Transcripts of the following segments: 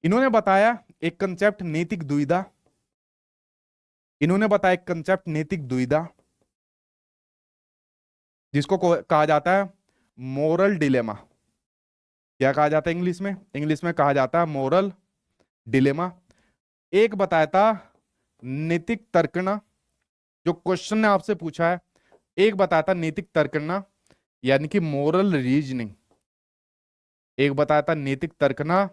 इन्होंने बताया एक कंसेप्ट नैतिक दुविधा, इन्होंने बताया एक कंसेप्ट नैतिक दुविधा जिसको कहा जाता है मोरल डिलेमा। क्या कहा जाता है इंग्लिश में? इंग्लिश में कहा जाता है मोरल डिलेमा। एक बताया था नैतिक तर्कना, जो क्वेश्चन ने आपसे पूछा है। एक बताया था नैतिक तर्कना यानी कि मोरल रीजनिंग। एक बताया था नैतिक तर्कना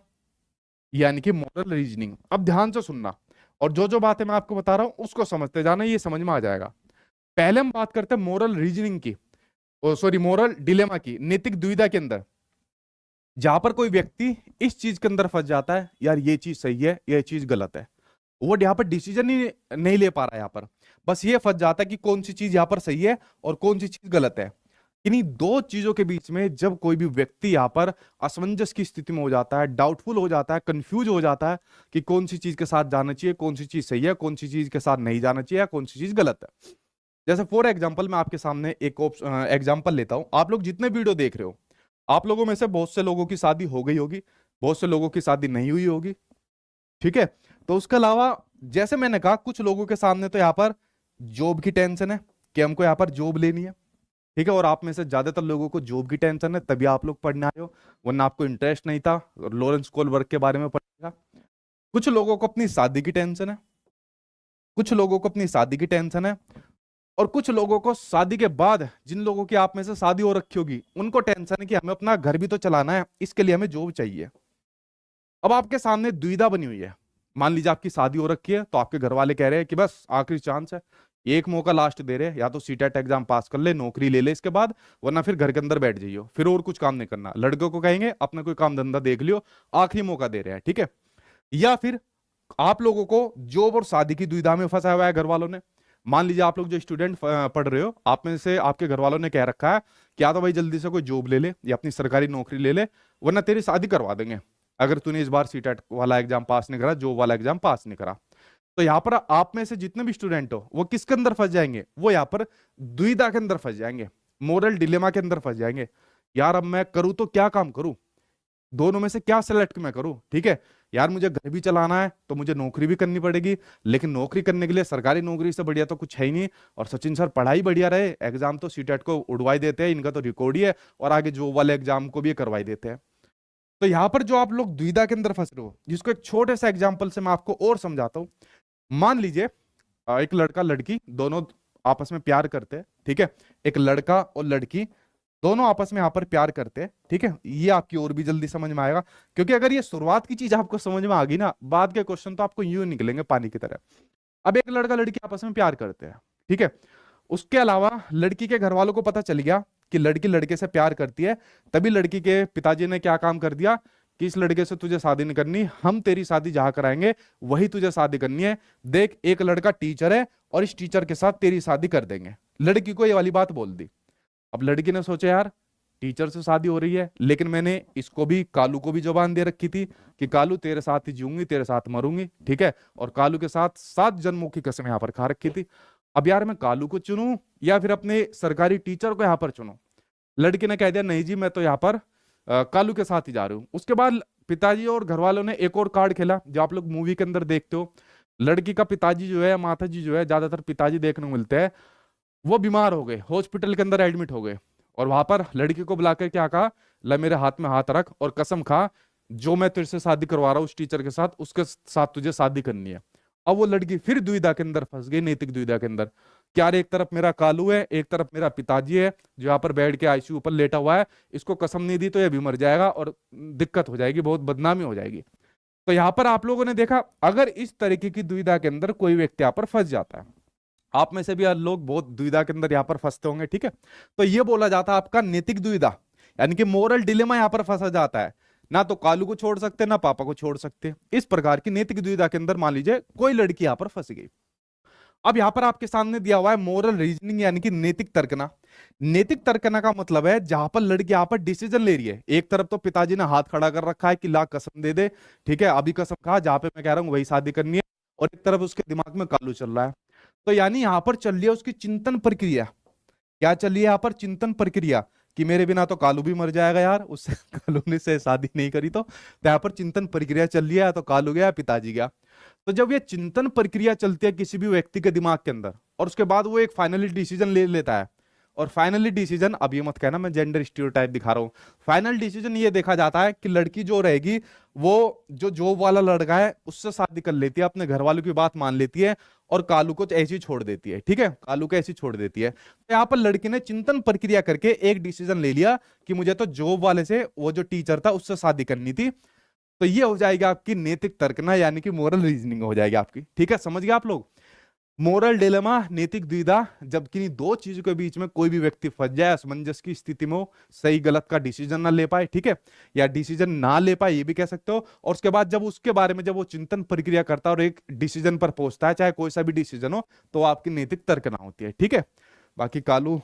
यानी कि मोरल रीजनिंग। अब ध्यान से सुनना और जो जो बातें मैं आपको बता रहा हूं उसको समझते जाना, ये समझ में आ जाएगा। पहले हम बात करते हैं मोरल रीजनिंग की, सॉरी मोरल डिलेमा की, नैतिक दुविधा के अंदर। जहां पर कोई व्यक्ति इस चीज के अंदर फंस जाता है, यार ये चीज सही है, ये चीज गलत है, वो यहाँ पर डिसीजन ही नहीं ले पा रहा है। यहाँ पर बस ये फंस जाता है कि कौन सी चीज यहाँ पर सही है और कौन सी चीज गलत है। इन्हीं दो चीजों के बीच में जब कोई भी व्यक्ति यहाँ पर असमंजस की स्थिति में हो जाता है, डाउटफुल हो जाता है, कंफ्यूज हो जाता है कि कौन सी चीज के साथ जाना चाहिए, कौन सी चीज सही है, कौन सी चीज के साथ नहीं जाना चाहिए, या कौन सी चीज गलत है। जैसे फॉर एग्जाम्पल मैं आपके सामने एक एग्जाम्पल लेता हूं। आप लोग जितने वीडियो देख रहे हो, आप लोगों में से बहुत से लोगों की शादी हो गई होगी, बहुत से लोगों की शादी नहीं हुई होगी, ठीक है। तो उसके अलावा जैसे मैंने कहा, कुछ लोगों के सामने तो यहाँ पर जॉब की टेंशन है कि हमको यहाँ पर जॉब लेनी है, ठीक है। और आप में से ज्यादातर लोगों को जॉब की टेंशन है, तभी आप लोग पढ़ने आए हो, वरना आपको इंटरेस्ट नहीं था लॉरेंस कोलबर्ग के बारे में पढ़ने का। कुछ लोगों को अपनी शादी की टेंशन है, कुछ लोगों को अपनी शादी की टेंशन है, और कुछ लोगों को शादी के बाद, जिन लोगों की आप में से शादी हो रखी होगी, उनको टेंशन है कि हमें अपना घर भी तो चलाना है, इसके लिए हमें जॉब चाहिए। अब आपके सामने दुविधा बनी हुई है। मान लीजिए आपकी शादी हो रखी है, तो आपके घर वाले कह रहे हैं कि बस आखिरी चांस है, एक मौका लास्ट दे रहे हैं, या तो सीटेट एग्जाम पास कर ले, नौकरी ले ले इसके बाद, वरना फिर घर के अंदर बैठ जाइयो, फिर और कुछ काम नहीं करना। लड़कों को कहेंगे अपना कोई काम धंधा देख लियो, आखिरी मौका दे रहे हैं, ठीक है। या फिर आप लोगों को जॉब और शादी की दुविधा में फंसाया हुआ है घर वालों ने। मान लीजिए आप लोग जो स्टूडेंट पढ़ रहे हो, आप में से आपके घर वालों ने कह रखा है कि या तो भाई जल्दी से कोई जॉब ले ले या अपनी सरकारी नौकरी ले ले, वरना तेरी शादी करवा देंगे अगर तूने इस बार सीटेट वाला एग्जाम पास नहीं करा, जॉब वाला एग्जाम पास नहीं करा। तो यहाँ पर आप में से जितने भी स्टूडेंट हो, वो किसके अंदर फंस जाएंगे? वो यहाँ पर दुविधा के अंदर फंस जाएंगे, मोरल डिलेमा के अंदर फंस जाएंगे। यार अब मैं करूं तो क्या काम करूं, दोनों में से क्या सेलेक्ट मैं करूं, ठीक है। यार मुझे घर भी चलाना है तो मुझे नौकरी भी करनी पड़ेगी, लेकिन नौकरी करने के लिए सरकारी नौकरी से बढ़िया तो कुछ है ही नहीं। और सचिन सर पढ़ाई बढ़िया रहे, एग्जाम तो सीटेट को उड़वाई देते हैं, इनका तो रिकॉर्ड ही है, और आगे जॉब वाले एग्जाम को भी करवाई देते हैं। तो यहां पर जो आप लोग दुविधा के अंदर फंस रहे हो, जिसको एक छोटे से एग्जाम्पल से मैं आपको और समझाता हूं। मान लीजिए एक लड़का लड़की दोनों आपस में प्यार करते हैं, ठीक है। एक लड़का और लड़की दोनों आपस में यहाँ पर प्यार करते हैं, ठीक है। ये आपकी और भी जल्दी समझ में आएगा, क्योंकि अगर ये शुरुआत की चीज आपको समझ में आ गई ना, बाद के क्वेश्चन तो आपको यूं निकलेंगे पानी की तरह। अब एक लड़का लड़की आपस में प्यार करते हैं, ठीक है। उसके अलावा लड़की के घर वालों को पता चल गया कि लड़की लड़के से प्यार करती है, तभी लड़की के पिताजी ने क्या काम कर दिया कि इस लड़के से तुझे शादी नहीं करनी, हम तेरी शादी जहां कराएंगे वही तुझे शादी करनी है। देख एक लड़का टीचर है और इस टीचर के साथ तेरी शादी कर देंगे। लड़की को ये वाली बात बोल दी। अब लड़की ने सोचा यार टीचर से शादी हो रही है, लेकिन मैंने इसको भी, कालू को भी जुबान दे रखी थी कि कालू तेरे साथ ही जीऊंगी, तेरे साथ मरूंगी, ठीक है। और कालू के साथ 7 जन्मों की कसम यहाँ पर खा रखी थी। अब यार मैं कालू को चुनूं या फिर अपने सरकारी टीचर को यहाँ पर चुनूं? लड़की ने कह दिया नहीं जी, मैं तो यहाँ पर कालू के साथ ही जा रही हूँ। उसके बाद पिताजी और घर वालों ने एक और कार्ड खेला, जो आप लोग मूवी के अंदर देखते हो। लड़की का पिताजी जो है, माता जी जो है, ज्यादातर पिताजी देखने को मिलते हैं, वो बीमार हो गए, हॉस्पिटल के अंदर एडमिट हो गए। और वहां पर लड़की को बुलाकर क्या कहा, ला मेरे हाथ में हाथ रख और कसम खा, जो मैं तेरे से शादी करवा रहा हूँ उस टीचर के साथ, उसके साथ तुझे शादी करनी है। अब वो लड़की फिर दुविधा के अंदर फंस गई, नैतिक दुविधा के अंदर। क्या रे, एक तरफ मेरा कालू है, एक तरफ मेरा पिताजी है जो यहाँ पर बैठ के आईसीयू पर लेटा हुआ है, इसको कसम नहीं दी तो ये भी मर जाएगा और दिक्कत हो जाएगी, बहुत बदनामी हो जाएगी। तो यहाँ पर आप लोगों ने देखा, अगर इस तरीके की दुविधा के अंदर कोई व्यक्ति यहाँ पर फंस जाता है, आप में से भी लोग बहुत दुविधा के अंदर यहाँ पर फंसते होंगे, ठीक है। तो ये बोला जाता है आपका नैतिक दुविधा, यानी कि मोरल डिलेमा यहाँ पर फंसा जाता है। ना तो कालू को छोड़ सकते, ना पापा को छोड़ सकते। इस प्रकार की नैतिक दुविधा के अंदर मान लीजिए कोई लड़की यहाँ पर फंस गई। अब यहाँ पर आपके सामने दिया हुआ है मोरल रीजनिंग, यानी कि नैतिक तर्कना। नैतिक तर्कना का मतलब है जहां पर लड़की यहाँ पर डिसीजन ले रही है। एक तरफ तो पिताजी ने हाथ खड़ा कर रखा है कि ला कसम दे दे, ठीक है, अभी कसम खा, जहां पे मैं कह रहा हूं वही शादी करनी है, और एक तरफ उसके दिमाग में कालू चल रहा है। तो यानी यहां पर चल रही है उसकी चिंतन प्रक्रिया। क्या चल रही है यहाँ पर? चिंतन प्रक्रिया कि मेरे बिना तो कालू भी मर जाएगा यार, उससे कालू ने से शादी नहीं करी तो यहाँ पर चिंतन प्रक्रिया चल रही है, तो कालू गया पिताजी गया। तो जब ये चिंतन प्रक्रिया चलती है किसी भी व्यक्ति के दिमाग के अंदर, और उसके बाद वो एक फाइनली डिसीजन ले लेता है, और फाइनली डिसीजन, अब ये मत कहना मैं जेंडर स्टीरियोटाइप दिखा रहा हूं, फाइनल डिसीजन ये देखा जाता है कि लड़की जो रहेगी वो जो जॉब वाला लड़का है उससे शादी कर लेती है, अपने घर वालों की बात मान लेती है, और कालू को ऐसी छोड़ देती है। ठीक है, कालू को ऐसी छोड़ देती है। तो यहाँ पर लड़की ने चिंतन प्रक्रिया करके एक डिसीजन ले लिया कि मुझे तो जॉब वाले से, वो जो टीचर था उससे शादी करनी थी। तो ये हो जाएगी आपकी नैतिक तर्कना, यानी कि मोरल रीजनिंग हो जाएगी आपकी। ठीक है, समझ गए आप लोग। मोरल डिलेमा, नैतिक द्विधा, जब किन्हीं दो चीजों के बीच में कोई भी व्यक्ति फंस जाए, असमंजस की स्थिति में हो, सही गलत का डिसीजन ना ले पाए, ठीक है, या डिसीजन ना ले पाए ये भी कह सकते हो। और उसके बाद जब उसके बारे में जब वो चिंतन प्रक्रिया करता है और एक डिसीजन पर पहुंचता है, चाहे कोई सा भी डिसीजन हो, तो आपकी नैतिक तर्कना होती है। ठीक है, बाकी कालू